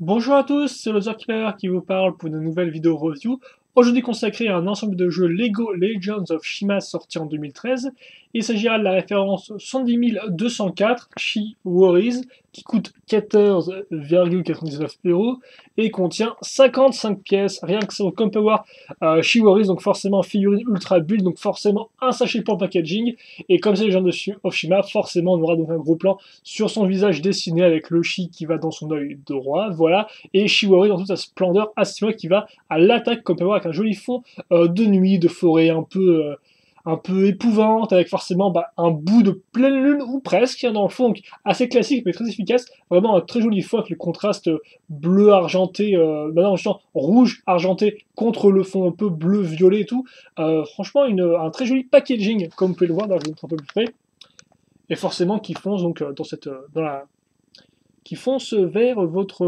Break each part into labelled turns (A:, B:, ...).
A: Bonjour à tous, c'est Keeper qui vous parle pour une nouvelle vidéo review. Aujourd'hui consacrée à un ensemble de jeux Lego Legends of Shima sorti en 2013. Il s'agira de la référence 110 204 Shi Worries qui coûte 14,99 € et contient 55 pièces. Rien que sur comme peut voir Shi Worries, donc forcément figurine ultra build, donc forcément un sachet pour le packaging. Et comme c'est Legends of Shima, forcément on aura donc un gros plan sur son visage dessiné avec le Shi qui va dans son œil droit, voilà, et Shiwari dans toute sa splendeur assimilée qui va à l'attaque, comme on peut voir avec un joli fond de nuit, de forêt un peu épouvante, avec forcément un bout de pleine lune, ou presque, dans le fond, donc assez classique mais très efficace, vraiment un très joli fond avec le contraste bleu argenté, non, rouge argenté contre le fond un peu bleu violet et tout, franchement un très joli packaging, comme vous pouvez le voir, là je vous montre un peu plus près, et forcément qui fonce donc qui fonce vers votre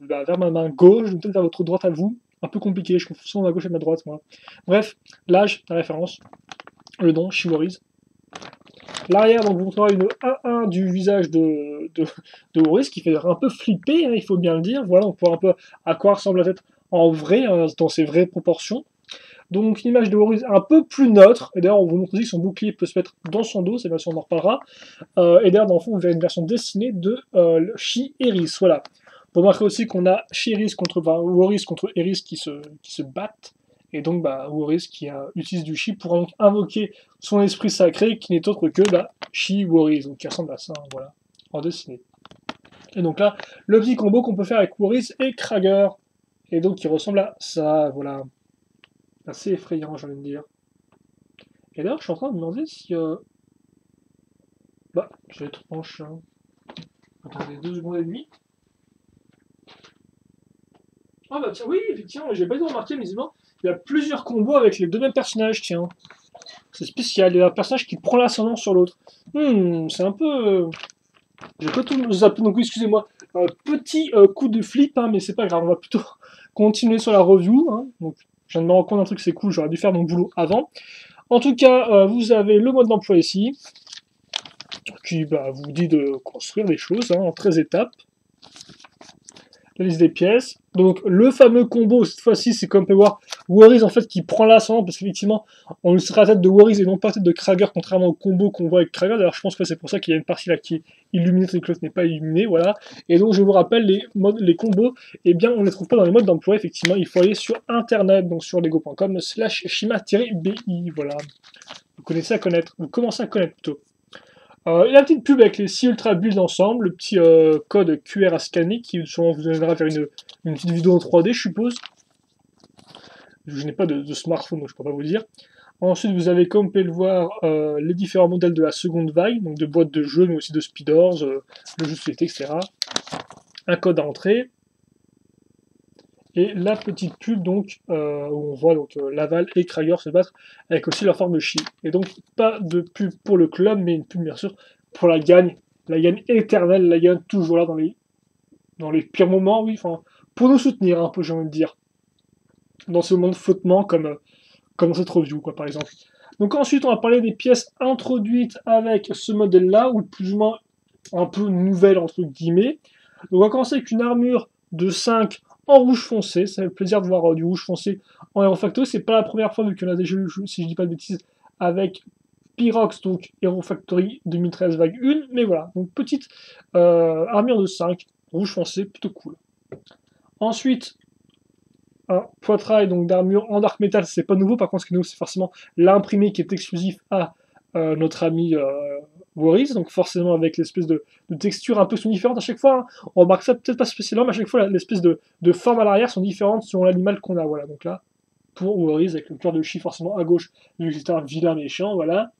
A: vers ma main gauche, peut-être vers votre droite à vous. Un peu compliqué, je confonds souvent ma gauche et ma droite, moi. Bref, l'âge, la référence, le nom, Shiwari's. L'arrière, donc, vous montrera une 1-1 du visage de Worries, qui fait un peu flipper, hein, il faut bien le dire. Voilà, on voit un peu à quoi ressemble la tête en vrai, hein, dans ses vraies proportions. Donc une image de Horus un peu plus neutre, et d'ailleurs on vous montre aussi que son bouclier peut se mettre dans son dos, c'est bien sûr on en reparlera, et d'ailleurs dans le fond vous verrez une version dessinée de Shi Eris, voilà. Vous remarquerez aussi qu'on a Shi Eris contre, Warris contre Eris qui se battent, et donc Warris qui utilise du Shi pour donc invoquer son esprit sacré qui n'est autre que Shi Warris, donc qui ressemble à ça, hein, voilà, en dessiné. Et donc là, le petit combo qu'on peut faire avec Warris et Krager, et donc qui ressemble à ça, voilà. Assez effrayant, j'ai envie de dire. Et d'ailleurs, je suis en train de me demander si. Je vais être penché. Hein. Attendez, 2 secondes et demie. Ah bah tiens, oui, effectivement, j'ai pas dû remarquer, mais visiblement, il y a plusieurs combos avec les deux mêmes personnages, tiens. C'est spécial, il y a un personnage qui prend l'ascendant sur l'autre. C'est un peu. J'ai pas tout zappé, donc excusez-moi. Petit coup de flip, hein, mais c'est pas grave, on va plutôt continuer sur la review. Hein. Donc, je viens de me rendre compte d'un truc, c'est cool, j'aurais dû faire mon boulot avant. En tout cas, vous avez le mode d'emploi ici, qui vous dit de construire des choses en 13 étapes. La liste des pièces. Donc le fameux combo, cette fois-ci, c'est comme on peut voir, Worries en fait qui prend l'ascendant, parce qu'effectivement, on sera à la tête de Worries et non pas à la tête de Krager, contrairement au combo qu'on voit avec Krager. D'ailleurs, je pense que c'est pour ça qu'il y a une partie là qui est illuminée, tandis que l'autre n'est pas illuminée, voilà. Et donc je vous rappelle, les combos, eh bien on ne les trouve pas dans les modes d'emploi, effectivement, il faut aller sur internet, donc sur lego.com/shima-bi, voilà. Vous connaissez à connaître, vous commencez à connaître plutôt. Et la petite pub avec les 6 ultra bulles ensemble, le petit code QR à scanner qui sûrement vous amènera vers une petite vidéo en 3D, je suppose. Je n'ai pas de smartphone, donc je ne peux pas vous dire. Ensuite, vous avez, comme vous pouvez le voir, les différents modèles de la seconde vague, donc de boîtes de jeux, mais aussi de speeders, le jeu de société, etc. Un code à entrée. Et la petite pub donc où on voit donc Laval et Krager se battre avec aussi leur forme de chi. Et donc pas de pub pour le club, mais une pub bien sûr pour la gagne éternelle, la gagne toujours là dans les pires moments, oui, enfin pour nous soutenir un peu, j'ai envie de dire, dans ce moment de flottement comme dans cette review quoi par exemple. Donc ensuite on va parler des pièces introduites avec ce modèle là, ou plus ou moins un peu nouvelle entre guillemets. Donc on va commencer avec une armure de 5 en rouge foncé, ça fait plaisir de voir du rouge foncé en Hero Factory, c'est pas la première fois vu qu'on a déjà eu, si je dis pas de bêtises, avec Pyrox, donc Hero Factory 2013 vague 1, mais voilà, donc petite armure de 5, rouge foncé, plutôt cool. Ensuite, un poitrail donc d'armure en dark metal, c'est pas nouveau, par contre ce qui est nouveau c'est forcément l'imprimé qui est exclusif à notre ami Worries, donc forcément avec l'espèce de texture un peu sont différentes à chaque fois, hein. On remarque ça peut-être pas spécialement, mais à chaque fois l'espèce de forme à l'arrière sont différentes selon l'animal qu'on a, voilà, donc là, pour Worries, avec le cœur de chi forcément à gauche, vu que c'est un vilain méchant, voilà.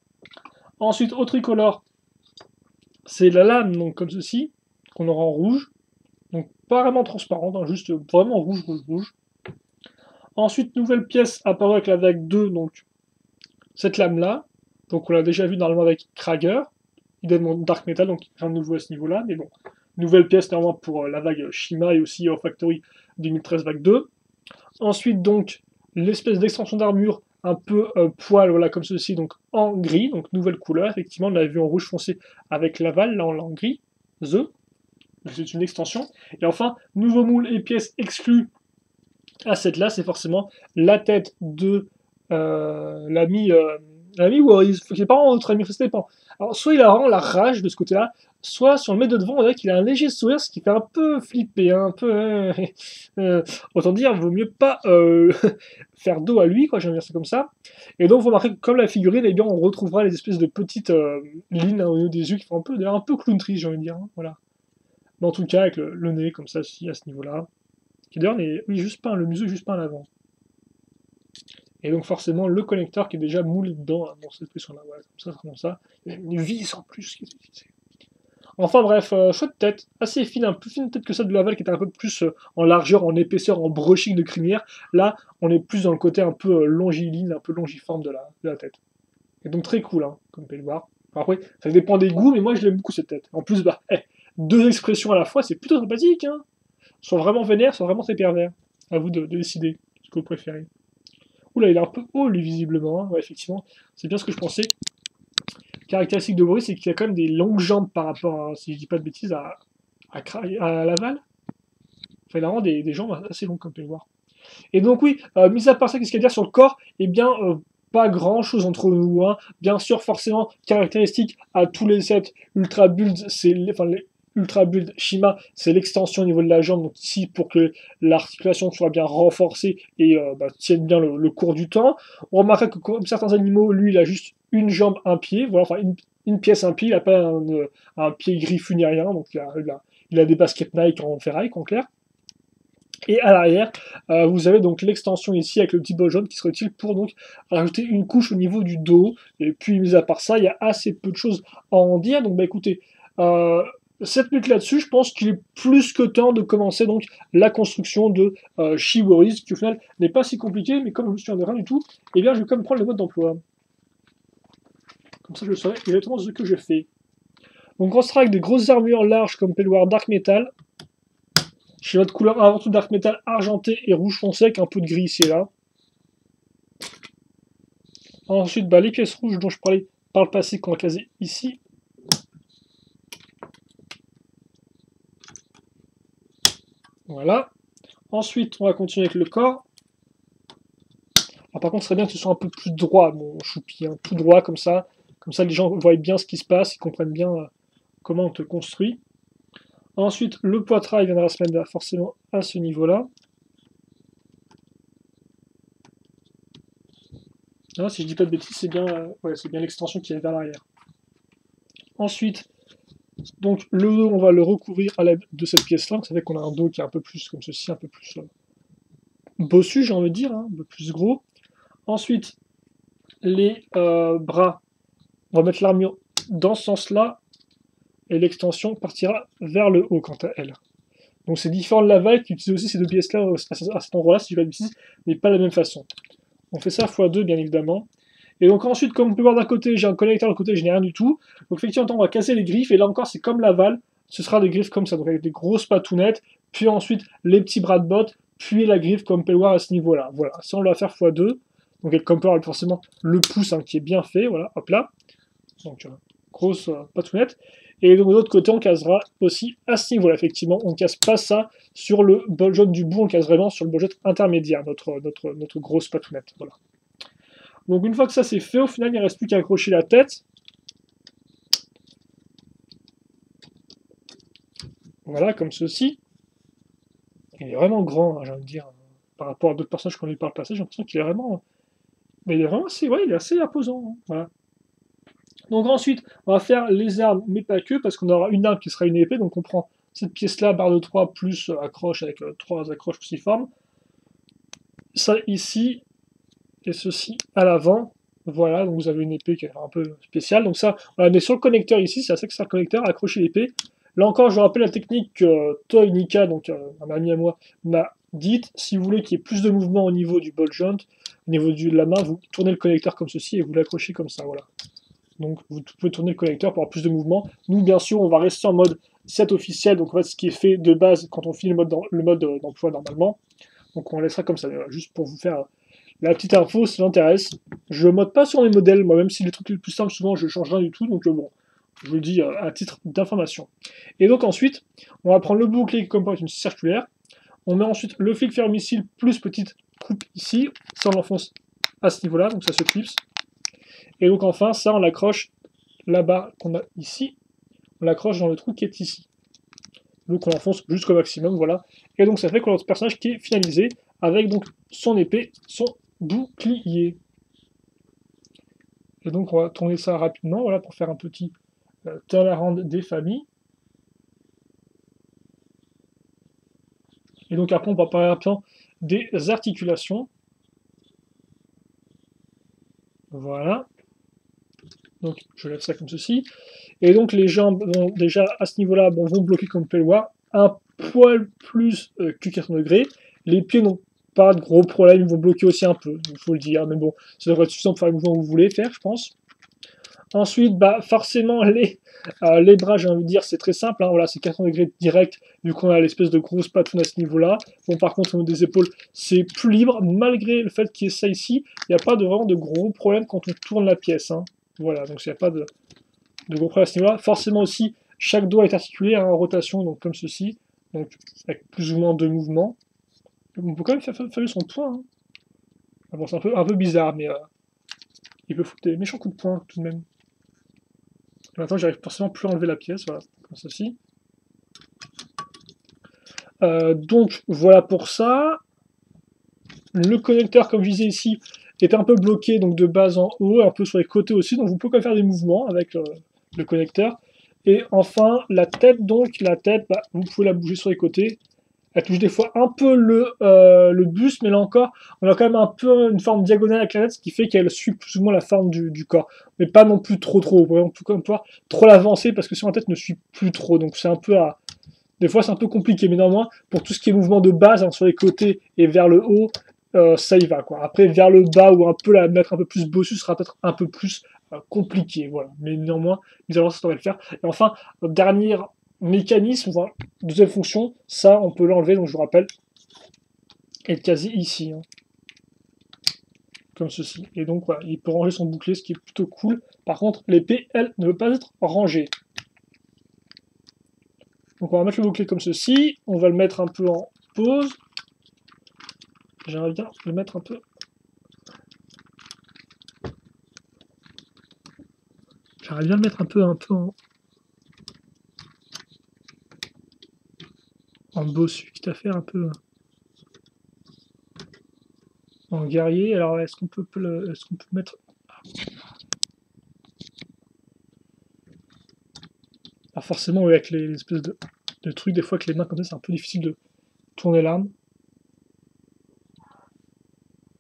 A: Ensuite, au tricolore, c'est la lame, donc comme ceci, qu'on aura en rouge, donc pas vraiment transparente, hein, juste vraiment rouge, rouge, rouge. Ensuite, nouvelle pièce apparue avec la vague 2, donc cette lame-là. Donc on l'a déjà vu normalement avec Krager. Idem en Dark Metal, donc rien de nouveau à ce niveau-là. Mais bon, nouvelle pièce normalement pour la vague Shima et aussi Hero Factory 2013 vague 2. Ensuite donc l'espèce d'extension d'armure un peu poil, voilà comme ceci, donc en gris, donc nouvelle couleur. Effectivement, on l'a vu en rouge foncé avec Laval, là on l'a en gris. The. c'est une extension. Et enfin, nouveau moule et pièces exclues à cette là, c'est forcément la tête de l'ami Warriors. Faut qu'il ait pas vraiment autre ami, ça dépend. Alors, soit il a vraiment la rage de ce côté-là, soit si on le met de devant, on dirait qu'il a un léger sourire, ce qui fait un peu flipper, hein, un peu. Autant dire, vaut mieux pas faire dos à lui, quoi, j'aime dire ça comme ça. Et donc, vous remarquez que comme la figurine, eh bien, on retrouvera les espèces de petites lignes au niveau des yeux qui font d'ailleurs un peu clown triste, j'ai envie de dire. Hein, voilà. Mais en tout cas, avec le nez comme ça, si, à ce niveau-là. Qui d'ailleurs n'est oui, juste pas le museau, juste pas en avant. Et donc forcément le connecteur qui est déjà moulé dedans, hein, dans cette position-là, voilà, comme ça. Il y a une vis en plus. Enfin bref, chouette tête, assez fine, un peu plus fine tête que celle de Laval qui était un peu plus en largeur, en épaisseur, en brushing de crinière. Là, on est plus dans le côté un peu longiligne, un peu longiforme de la tête. Et donc très cool, hein, comme vous pouvez le voir. Après, ça dépend des goûts, mais moi je l'aime beaucoup cette tête. En plus, bah, deux expressions à la fois, c'est plutôt sympathique, hein. Soit vraiment vénère, soit vraiment très pervers. À vous de décider ce que vous préférez. Oula, il est un peu haut, lui, visiblement. Hein. Ouais, effectivement, c'est bien ce que je pensais. Caractéristique de Boris, c'est qu'il a quand même des longues jambes par rapport, à, si je dis pas de bêtises, à Laval. Enfin, il a vraiment des jambes assez longues, comme vous pouvez le voir. Et donc, oui, mis à part ça, qu'est-ce qu'il y a à dire sur le corps? Eh bien, pas grand chose entre nous. Hein. Bien sûr, forcément, caractéristique à tous les sets Ultra Build, c'est les Ultra Build Shima, c'est l'extension au niveau de la jambe. Donc, ici, pour que l'articulation soit bien renforcée et tienne bien le cours du temps. On remarquera que, comme certains animaux, lui, il a juste une jambe, un pied. Voilà, enfin, une pièce, un pied. Il n'a pas un pied griffu ni rien. Donc, il a des baskets Nike en ferraille, en clair. Et à l'arrière, vous avez donc l'extension ici avec le petit bol jaune qui serait utile pour donc rajouter une couche au niveau du dos. Et puis, mis à part ça, il y a assez peu de choses à en dire. Donc, bah écoutez, 7 minutes là-dessus, je pense qu'il est plus que temps de commencer donc la construction de Shiwaris, qui au final n'est pas si compliqué, mais comme je ne me souviens de rien du tout, eh bien, je vais quand même prendre le mode d'emploi. Comme ça, je saurai exactement ce que je fais. Donc, on sera avec des grosses armures larges comme Pelluar Dark Metal. Schéma de couleur avant tout dark metal argenté et rouge foncé avec un peu de gris ici et là. Ensuite, les pièces rouges dont je parlais par le passé qu'on va caser ici. Voilà. Ensuite, on va continuer avec le corps. Alors, par contre, ce serait bien que ce soit un peu plus droit, mon choupi, hein, tout droit comme ça. Comme ça, les gens voient bien ce qui se passe, ils comprennent bien comment on te construit. Ensuite, le poitrail viendra se mettre forcément à ce niveau-là. Ah, si je dis pas de bêtises, c'est bien, bien l'extension qui est vers l'arrière. Ensuite, donc le dos, on va le recouvrir à l'aide de cette pièce-là. Ça fait qu'on a un dos qui est un peu plus comme ceci, un peu plus bossu, j'ai envie de dire, hein, un peu plus gros. Ensuite, les bras, on va mettre l'armure dans ce sens-là, et l'extension partira vers le haut quant à elle. Donc c'est différent de la vague qui utilise aussi ces deux pièces-là à cet endroit-là, si je ne dis pas de bêtises, mais pas de la même façon. On fait ça x2, bien évidemment. Et donc ensuite, comme on peut voir d'un côté, j'ai un connecteur de côté, je n'ai rien du tout. Donc effectivement, on va casser les griffes, et là encore, c'est comme Laval, ce sera des griffes comme ça, donc avec des grosses patounettes, puis ensuite les petits bras de botte, puis la griffe comme Pelluar à ce niveau-là. Voilà, ça on va faire x2. Donc elle compare forcément le pouce qui est bien fait, voilà, hop là. Donc grosse patounette. Et donc de l'autre côté, on casera aussi à ce niveau-là, effectivement. On ne casse pas ça sur le bol jaune du bout, on casse vraiment sur le bol jaune intermédiaire, notre grosse patounette. Voilà. Donc une fois que ça c'est fait, au final, il ne reste plus qu'à accrocher la tête. Voilà, comme ceci. Il est vraiment grand, hein, j'ai envie de dire, par rapport à d'autres personnages qu'on lui parle passé, j'ai l'impression qu'il est vraiment... Mais il est vraiment assez, ouais, il est assez imposant. Hein, voilà. Donc ensuite, on va faire les armes, mais pas que, parce qu'on aura une arme qui sera une épée, donc on prend cette pièce-là, barre de 3, plus accroche avec 3 accroches cruciformes. Ça ici, et ceci à l'avant. Voilà, donc vous avez une épée qui est un peu spéciale. Donc ça, on la met sur le connecteur ici, c'est à ça que sert le connecteur, accrocher l'épée. Là encore, je vous rappelle la technique que Toy Nika, donc un ami à moi, m'a dite. Si vous voulez qu'il y ait plus de mouvement au niveau du ball joint, au niveau de la main, vous tournez le connecteur comme ceci et vous l'accrochez comme ça, voilà. Donc vous pouvez tourner le connecteur pour avoir plus de mouvement. Nous, bien sûr, on va rester en mode set officiel, donc en fait, ce qui est fait de base quand on finit le mode d'emploi normalement. Donc on laissera comme ça, juste pour vous faire la petite info, si ça l'intéresse. Je ne mode pas sur les modèles, moi, même si les trucs les plus simples, souvent, je ne change rien du tout. Donc bon, Je vous le dis à titre d'information. Et donc ensuite, on va prendre le bouclier qui comporte une circulaire. On met ensuite le flic fermicile plus petite coupe ici. Ça, on l'enfonce à ce niveau-là, donc ça se clipse. Et donc enfin, ça, on l'accroche là-bas qu'on a ici. On l'accroche dans le trou qui est ici. Donc on l'enfonce jusqu'au maximum, voilà. Et donc ça fait qu'on a notre personnage qui est finalisé avec donc son épée, son bouclier. Et donc on va tourner ça rapidement, voilà, pour faire un petit turnaround des familles. Et donc après on va parler rapidement des articulations. Voilà. Donc je lève ça comme ceci. Et donc les jambes, bon, déjà à ce niveau-là, bon, vont bloquer comme Pelwa, un poil plus que 4 degrés. Les pieds n'ont pas de gros problème, ils vont bloquer aussi un peu, il faut le dire. Mais bon, ça devrait être suffisant pour faire les mouvements que vous voulez faire, je pense. Ensuite, bah, forcément, les bras, j'ai envie de dire, c'est très simple. Hein, voilà, c'est 4 degrés direct, vu qu'on a l'espèce de grosse patine à ce niveau-là. Bon, par contre, au niveau des épaules, c'est plus libre, malgré le fait qu'il y ait ça ici. Il n'y a pas vraiment de gros problème quand on tourne la pièce. Hein. Voilà, donc il n'y a pas de gros problème à ce niveau-là. Forcément aussi, chaque doigt est articulé hein, en rotation, donc comme ceci. Donc, avec plus ou moins de mouvements. On peut quand même faire son poing. Hein. Bon, c'est un peu bizarre, mais il peut foutre des méchants coups de poing tout de même. Maintenant, j'arrive forcément plus à enlever la pièce, voilà, comme ceci. Donc, voilà pour ça. Le connecteur, comme je disais ici, est un peu bloqué, donc de bas en haut, un peu sur les côtés aussi, donc vous pouvez quand même faire des mouvements avec le connecteur. Et enfin, la tête, bah, vous pouvez la bouger sur les côtés. Elle touche des fois un peu le buste, mais là encore, on a quand même un peu une forme diagonale avec la tête, ce qui fait qu'elle suit plus ou moins la forme du corps. Mais pas non plus trop. Vous pouvez quand même pouvoir trop l'avancer, parce que sinon la tête ne suit plus trop. Donc c'est un peu à... Des fois c'est un peu compliqué, mais néanmoins, pour tout ce qui est mouvement de base, hein, sur les côtés et vers le haut, ça y va, quoi. Après, vers le bas, ou un peu la mettre un peu plus bossu, sera peut-être un peu plus compliqué, voilà. Mais néanmoins, mis à ça devrait le faire. Et enfin, dernier mécanisme, enfin, deuxième fonction, ça, on peut l'enlever, donc je vous rappelle, est quasi ici, hein, comme ceci. Et donc, voilà, il peut ranger son bouclier, ce qui est plutôt cool. Par contre, l'épée, elle, ne veut pas être rangée. Donc, on va mettre le bouclier comme ceci, on va le mettre un peu en pause. J'aimerais bien le mettre un peu... J'aimerais bien le mettre un peu en bossu, quitte à faire un peu en guerrier. Alors, est-ce qu'on peut mettre... Alors forcément, avec les espèces de trucs, des fois, avec les mains comme ça, c'est un peu difficile de tourner l'arme.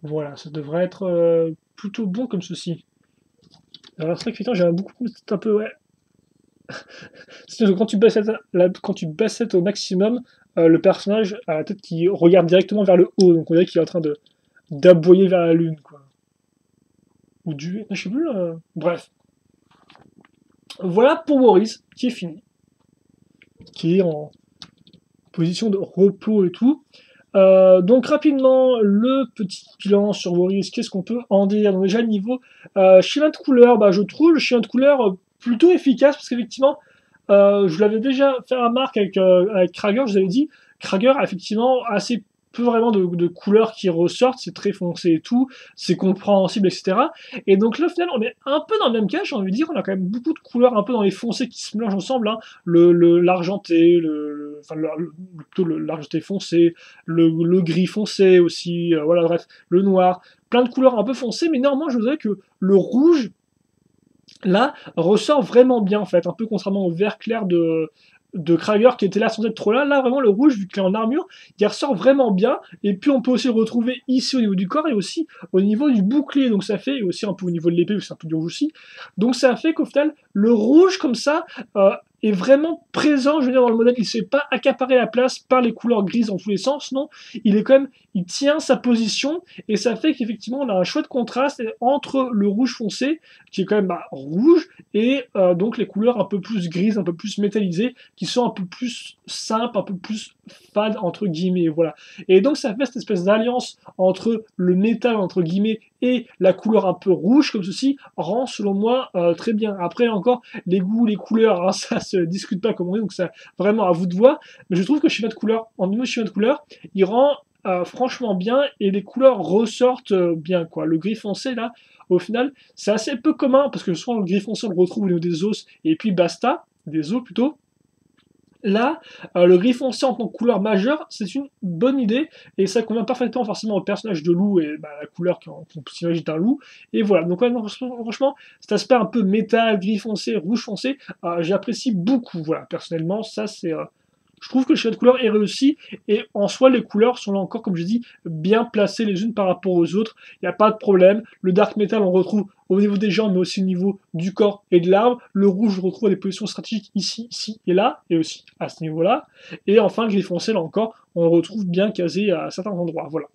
A: Voilà, ça devrait être plutôt bon comme ceci. Alors c'est vrai que j'aimerais beaucoup un peu, ouais. Quand tu baisses cette au maximum, le personnage a la tête qui regarde directement vers le haut, donc on dirait qu'il est en train d'aboyer vers la lune, quoi. Ou du... Je sais plus, bref. Voilà pour Boris, qui est fini. Qui est en position de repos et tout. Donc rapidement, le petit bilan sur Boris, qu'est-ce qu'on peut en dire? Donc déjà niveau schéma de couleur, bah, je trouve le schéma de couleur plutôt efficace, parce qu'effectivement, je vous l'avais déjà fait remarque avec Krager, je vous avais dit, Krager a effectivement assez peu vraiment de couleurs qui ressortent, c'est très foncé et tout, c'est compréhensible, etc. Et donc là, au final, on est un peu dans le même cas, j'ai envie de dire, on a quand même beaucoup de couleurs un peu dans les foncés qui se mélangent ensemble, hein. L'argenté, plutôt l'argenté foncé, le gris foncé aussi, voilà, bref, le noir, plein de couleurs un peu foncées, mais néanmoins, je vous dirais que le rouge, là, ressort vraiment bien, en fait, un peu contrairement au vert clair de Krager qui était là sans être trop là. Là, vraiment, le rouge, vu qu'il est en armure, il ressort vraiment bien. Et puis, on peut aussi le retrouver ici au niveau du corps et aussi au niveau du bouclier. Donc, ça fait, et aussi un peu au niveau de l'épée, c'est un peu du rouge aussi. Donc, ça fait qu'au final, le rouge, comme ça, est vraiment présent, je veux dire, dans le modèle. Il ne se fait pas accaparer la place par les couleurs grises dans tous les sens, non. Il est quand même, il tient sa position, et ça fait qu'effectivement, on a un chouette contraste entre le rouge foncé, qui est quand même rouge, et donc les couleurs un peu plus grises, un peu plus métallisées, qui sont un peu plus simples, un peu plus fades, entre guillemets, voilà. Et donc ça fait cette espèce d'alliance entre le métal, entre guillemets, et la couleur un peu rouge comme ceci rend selon moi très bien. Après encore, les goûts, les couleurs, hein, ça se discute pas comme on dit, donc c'est vraiment à vous de voir. Mais je trouve que le schéma de couleur, en niveau schéma de couleur, il rend franchement bien et les couleurs ressortent bien quoi. Le gris foncé là, au final, c'est assez peu commun parce que souvent le gris foncé on le retrouve au niveau des os et puis basta, des os plutôt. Là, le gris foncé en tant que couleur majeure, c'est une bonne idée, et ça convient parfaitement forcément au personnage de loup et la couleur qu'on s'imagine d'un loup. Et voilà, donc ouais, non, franchement, cet aspect un peu métal, gris foncé, rouge foncé, j'apprécie beaucoup, voilà, personnellement, ça c'est... je trouve que le schéma de couleur est réussi, et en soi, les couleurs sont là encore, comme je dis, bien placées les unes par rapport aux autres. Il n'y a pas de problème. Le dark metal, on retrouve au niveau des jambes, mais aussi au niveau du corps et de l'arbre. Le rouge, je retrouve à des positions stratégiques ici, ici et là, et aussi à ce niveau-là. Et enfin, le gris foncé, là encore, on le retrouve bien casé à certains endroits. Voilà.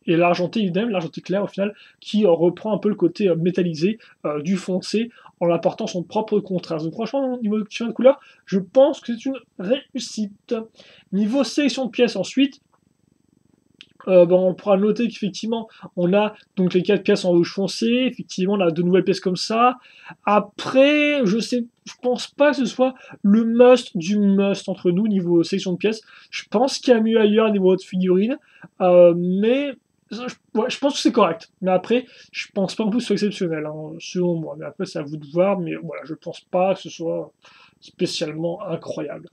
A: Et l'argenté idem, l'argenté clair au final, qui reprend un peu le côté métallisé du foncé en apportant son propre contraste. Donc franchement, au niveau de schéma de couleur, je pense que c'est une réussite. Niveau sélection de pièces ensuite, on pourra noter qu'effectivement, on a donc les 4 pièces en rouge foncé, effectivement, on a de nouvelles pièces comme ça. Après, je pense pas que ce soit le must du must entre nous niveau sélection de pièces. Je pense qu'il y a mieux ailleurs niveau de figurines, mais je pense que c'est correct. Mais après, je pense pas en plus que ce soit exceptionnel, hein, selon moi. Mais après, c'est à vous de voir, mais voilà, je pense pas que ce soit spécialement incroyable.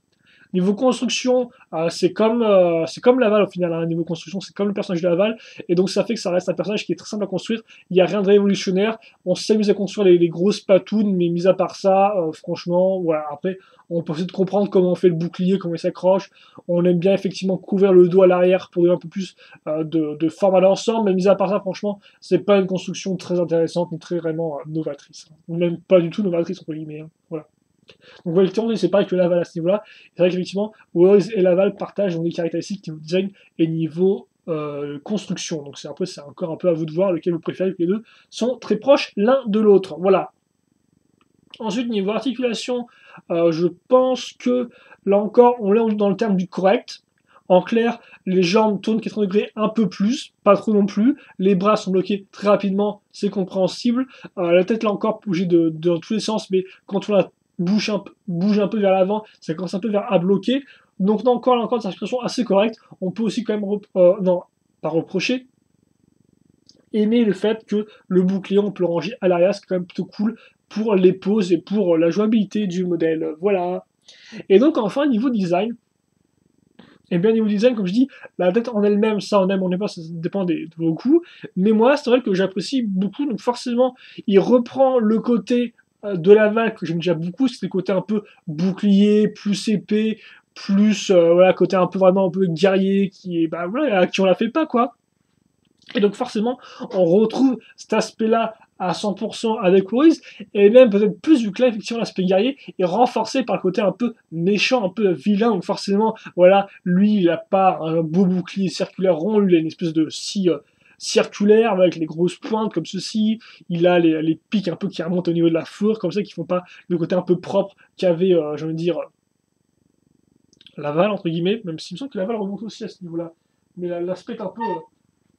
A: Niveau construction, c'est comme Laval au final. Hein. Niveau construction, c'est comme le personnage de Laval. Et donc ça fait que ça reste un personnage qui est très simple à construire. Il n'y a rien de révolutionnaire. On s'amuse à construire les grosses patounes, mais mis à part ça, franchement, voilà. Après, on peut essayer de comprendre comment on fait le bouclier, comment il s'accroche. On aime bien effectivement couvrir le dos à l'arrière pour donner un peu plus de forme à l'ensemble. Mais mis à part ça, franchement, c'est pas une construction très intéressante ni très vraiment novatrice. Hein. Ou même pas du tout novatrice, entre guillemets. Hein. Voilà. Donc effectivement, c'est pareil que Laval à ce niveau-là. C'est vrai qu'effectivement, Warriors et Laval partagent des caractéristiques niveau design et niveau construction. Donc c'est encore un peu à vous de voir lequel vous préférez, que les deux sont très proches l'un de l'autre. Voilà. Ensuite, niveau articulation, je pense que là encore, on est dans le terme du correct. En clair, les jambes tournent 80 degrés un peu plus, pas trop non plus. Les bras sont bloqués très rapidement, c'est compréhensible. La tête, là encore, bouger dans tous les sens, mais quand on la bouge un peu vers l'avant, ça commence un peu à bloquer. Donc, là encore, des articulations assez correctes. On peut aussi quand même, non, pas reprocher, aimer le fait que le bouclier, on peut le ranger à l'arrière, c'est quand même plutôt cool pour les poses et pour la jouabilité du modèle. Voilà. Et donc, enfin, niveau design, et bien, niveau design, comme je dis, la tête en elle-même, ça on aime, on n'aime pas, ça dépend de vos goûts. Mais moi, c'est vrai que j'apprécie beaucoup, donc forcément, il reprend le côté de Laval que j'aime déjà beaucoup, c'est le côté un peu bouclier, plus épais, plus, voilà, côté un peu vraiment un peu guerrier, qui est, bah voilà, à qui on la fait pas, quoi. Et donc forcément, on retrouve cet aspect-là à 100% avec Warriors, et même peut-être plus vu que là, effectivement, l'aspect guerrier est renforcé par le côté un peu méchant, un peu vilain, donc forcément, voilà, lui, il a pas un beau bouclier circulaire rond, lui, il a une espèce de scie circulaire, avec les grosses pointes comme ceci, il a les pics un peu qui remontent au niveau de la fourre, comme ça, qui font pas le côté un peu propre qu'avait, je veux dire, Laval, entre guillemets, même s'il me semble que Laval remonte aussi à ce niveau-là, mais l'aspect un peu...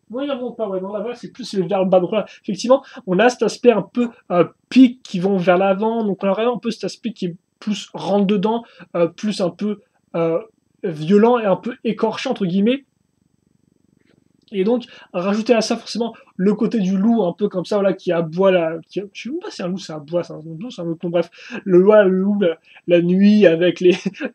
A: Oui, il remonte pas, ouais. Dans la c'est plus vers le bas. Donc là, effectivement, on a cet aspect un peu pic qui vont vers l'avant. Donc on a vraiment un peu cet aspect qui est plus rentre dedans, plus un peu violent et un peu écorché, entre guillemets. Et donc, rajouter à ça forcément le côté du loup, un peu comme ça, voilà, qui aboie je sais même pas si c'est un loup, c'est un bois, c'est un autre nom, bref. Le loup, la nuit, avec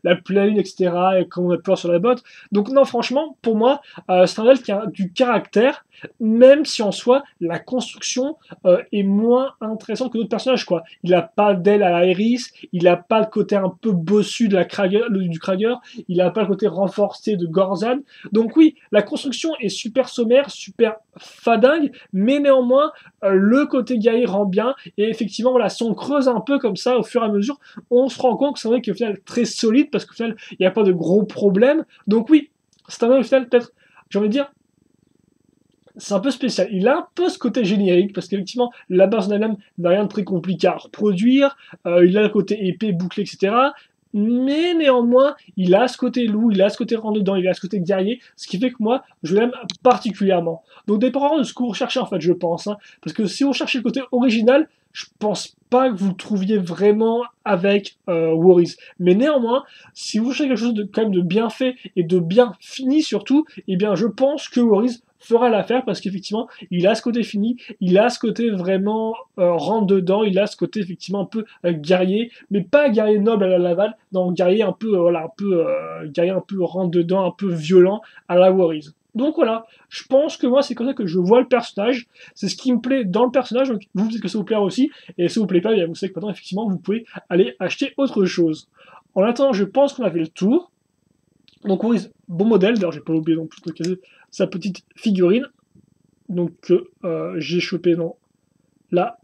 A: la pleine lune, etc., et quand on a peur sur la botte. Donc non, franchement, pour moi, c'est un elfe qui a du caractère, même si en soi, la construction est moins intéressante que d'autres personnages, quoi. Il a pas d'aile à la Iris, il a pas le côté un peu bossu de du Krager, il a pas le côté renforcé de Gorzan. Donc oui, la construction est super sommaire, super fadingue, mais néanmoins, le côté guerrier rend bien, et effectivement, voilà, si on creuse un peu comme ça, au fur et à mesure, on se rend compte que c'est vrai qu'au final, très solide, parce qu'au final, il n'y a pas de gros problèmes. Donc oui, c'est un au final, peut-être, j'ai envie de dire, c'est un peu spécial. Il a un peu ce côté générique, parce qu'effectivement, la base en elle-même n'a rien de très compliqué à reproduire, il a le côté épais, bouclé, etc., mais néanmoins, il a ce côté loup, il a ce côté rentre-dedans, il a ce côté guerrier, ce qui fait que moi, je l'aime particulièrement. Donc dépendamment de ce que vous recherchez en fait, je pense, hein, parce que si vous cherchez le côté original, je pense pas que vous le trouviez vraiment avec Worries. Mais néanmoins, si vous cherchez quelque chose de quand même de bien fait et de bien fini surtout, eh bien je pense que Worries fera l'affaire parce qu'effectivement, il a ce côté fini, il a ce côté vraiment rentre dedans, il a ce côté effectivement un peu guerrier, mais pas guerrier noble à la Laval, non guerrier un peu voilà un peu guerrier un peu rentre dedans, un peu violent à la Worries. Donc voilà, je pense que moi c'est comme ça que je vois le personnage, c'est ce qui me plaît dans le personnage, donc vous peut-être que ça vous plaira aussi, et si ça vous plaît pas, bien, vous savez que maintenant effectivement vous pouvez aller acheter autre chose. En attendant, je pense qu'on a fait le tour. Donc Worries, bon modèle, d'ailleurs j'ai pas oublié non plus de caser sa petite figurine, donc j'ai chopé dans la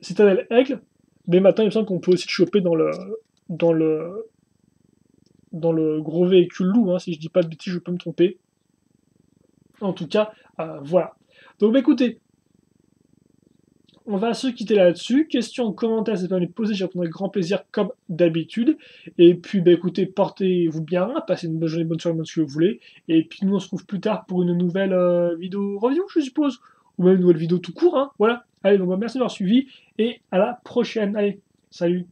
A: Citadelle Aigle, mais maintenant il me semble qu'on peut aussi le choper dans le dans le gros véhicule loup, hein, si je dis pas de bêtises, je peux me tromper. En tout cas, voilà. Donc bah, écoutez, on va se quitter là-dessus. Questions, commentaires, c'est pas les poser, j'y répondrai avec grand plaisir comme d'habitude. Et puis bah écoutez, portez-vous bien, passez une bonne journée, bonne soirée, bonne ce que vous voulez. Et puis nous on se retrouve plus tard pour une nouvelle vidéo review, je suppose. Ou même une nouvelle vidéo tout court, hein. Voilà. Allez, donc bah, merci d'avoir suivi et à la prochaine. Allez, salut.